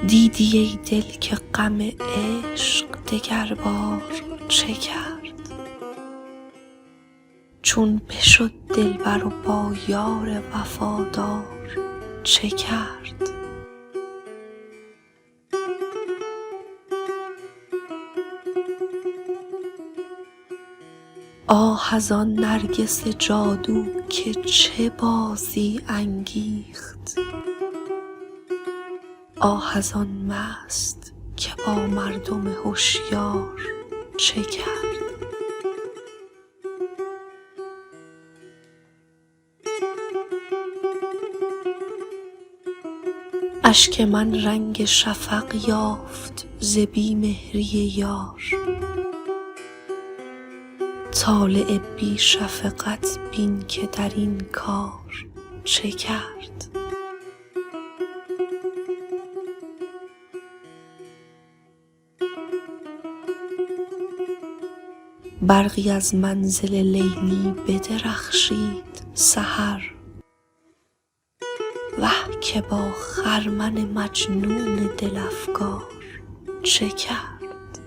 دیدی ای دل که غم عشق دگربار چه کرد؟ چون بشد دلبر و با یار وفادار چه کرد؟ آه از آن نرگس جادو که چه بازی انگیخت، آه از آن مست که با مردم هوشیار چه کرد؟ اشک من رنگ شفق یافت ز بی مهری یار، طالع بی شفقت بین که در این کار چه کرد؟ برقی از منزل لیلی بدرخشید سحر، وه که با خرمن مجنون دل افگار چه کرد؟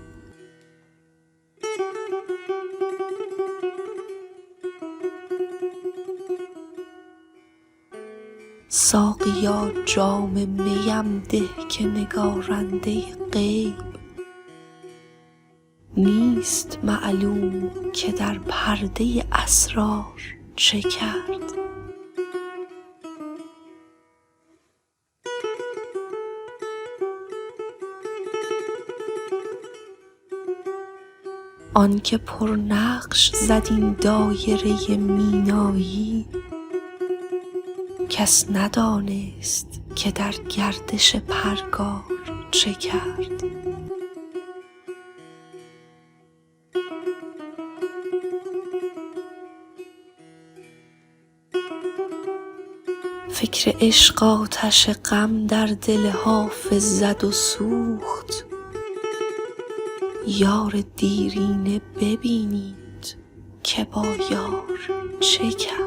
ساقیا جام میم ده که نگارنده غیب نیست معلوم که در پرده اسرار چه کرد؟ آن که پرنقش زد این دایره مینایی، کس ندانست که در گردش پرگار چه کرد؟ فکر عشق آتش غم در دل حافظ زد و سوخت، یار دیرینه ببینید که با یار چه کرد؟